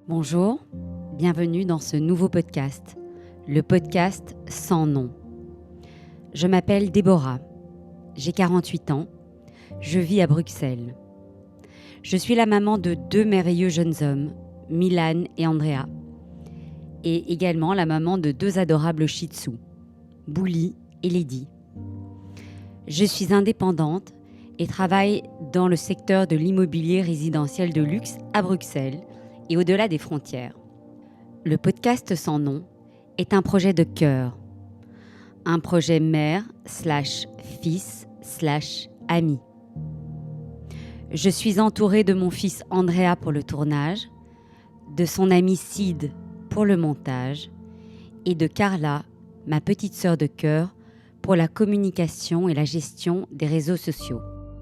Bonjour, bienvenue dans ce nouveau podcast, le podcast sans nom. Je m'appelle Déborah, j'ai 48 ans, je vis à Bruxelles. Je suis la maman de 2 merveilleux jeunes hommes, Milan et Andrea, et également la maman de 2 adorables shih tzus, Bouli et Lady. Je suis indépendante et travaille dans le secteur de l'immobilier résidentiel de luxe à Bruxelles et au-delà des frontières. Le podcast sans nom est un projet de cœur, un projet mère/fils/ami. Je suis entourée de mon fils Andrea pour le tournage, de son ami Sid pour le montage et de Carla, ma petite sœur de cœur, pour la communication et la gestion des réseaux sociaux.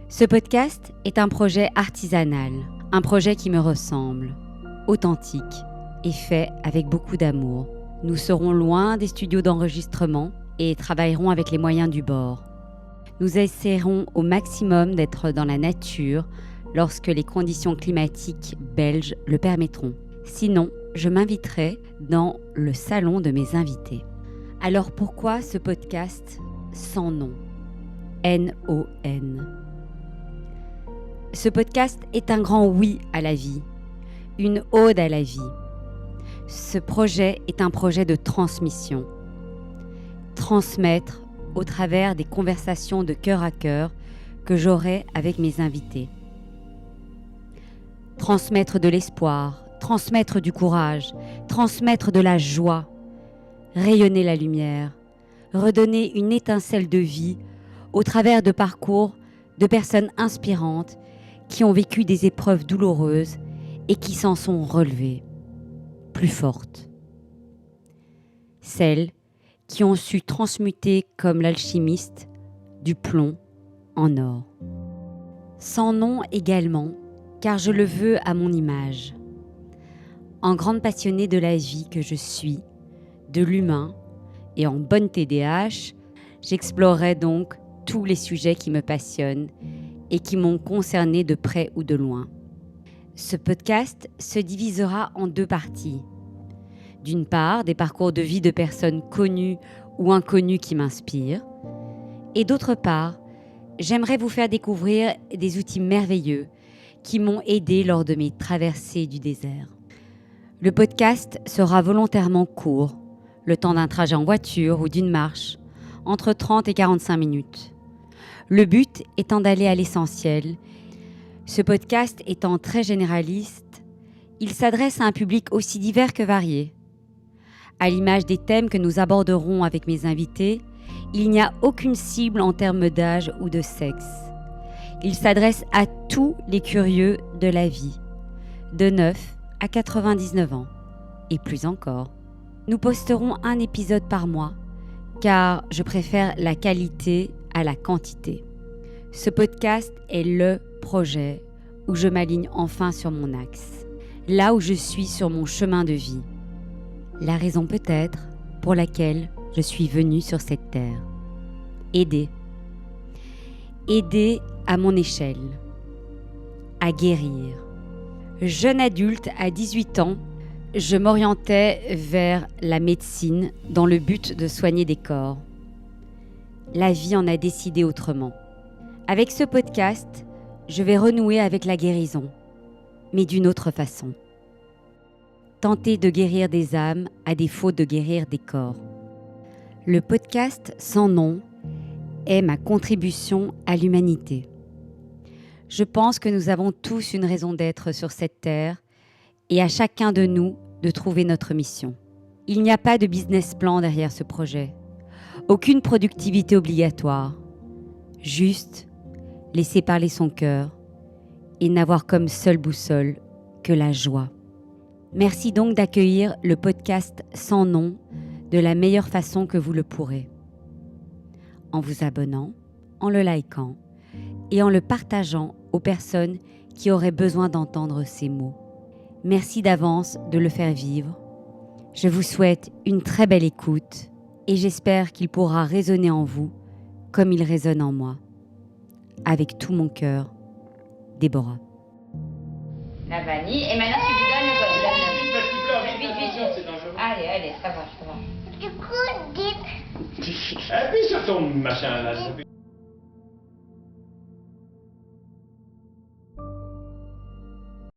Ce podcast est un projet artisanal, un projet qui me ressemble, authentique et fait avec beaucoup d'amour. Nous serons loin des studios d'enregistrement et travaillerons avec les moyens du bord. Nous essaierons au maximum d'être dans la nature lorsque les conditions climatiques belges le permettront. Sinon, je m'inviterai dans le salon de mes invités. Alors pourquoi ce podcast sans nom ? N-O-N. Ce podcast est un grand oui à la vie, une ode à la vie. Ce projet est un projet de transmission. Transmettre au travers des conversations de cœur à cœur que j'aurai avec mes invités. Transmettre de l'espoir, transmettre du courage, transmettre de la joie, rayonner la lumière, redonner une étincelle de vie au travers de parcours de personnes inspirantes qui ont vécu des épreuves douloureuses et qui s'en sont relevées, plus fortes. Celles qui ont su transmuter comme l'alchimiste du plomb en or. Sans nom également, car je le veux à mon image. En grande passionnée de la vie que je suis, de l'humain et en bonne TDAH, j'explorerai donc tous les sujets qui me passionnent et qui m'ont concerné de près ou de loin. Ce podcast se divisera en 2 parties. D'une part, des parcours de vie de personnes connues ou inconnues qui m'inspirent. Et d'autre part, j'aimerais vous faire découvrir des outils merveilleux qui m'ont aidé lors de mes traversées du désert. Le podcast sera volontairement court, le temps d'un trajet en voiture ou d'une marche, entre 30 et 45 minutes. Le but étant d'aller à l'essentiel. Ce podcast étant très généraliste, il s'adresse à un public aussi divers que varié. À l'image des thèmes que nous aborderons avec mes invités, il n'y a aucune cible en termes d'âge ou de sexe. Il s'adresse à tous les curieux de la vie, de 9 à 99 ans, et plus encore. Nous posterons un épisode par mois, car je préfère la qualité à la quantité. Ce podcast est le projet où je m'aligne enfin sur mon axe, là où je suis sur mon chemin de vie. La raison peut-être pour laquelle je suis venue sur cette terre. Aider. Aider à mon échelle. À guérir. Jeune adulte à 18 ans, je m'orientais vers la médecine dans le but de soigner des corps. La vie en a décidé autrement. Avec ce podcast, je vais renouer avec la guérison, mais d'une autre façon. Tenter de guérir des âmes à défaut de guérir des corps. Le podcast sans nom est ma contribution à l'humanité. Je pense que nous avons tous une raison d'être sur cette terre et à chacun de nous de trouver notre mission. Il n'y a pas de business plan derrière ce projet, aucune productivité obligatoire, juste laisser parler son cœur et n'avoir comme seule boussole que la joie. Merci donc d'accueillir le podcast sans nom de la meilleure façon que vous le pourrez. En vous abonnant, en le likant et en le partageant aux personnes qui auraient besoin d'entendre ces mots. Merci d'avance de le faire vivre. Je vous souhaite une très belle écoute et j'espère qu'il pourra résonner en vous comme il résonne en moi. Avec tout mon cœur, Déborah. La vanille. Et maintenant, tu lui donnes le Du coup, dites. Appuie sur ton machin là.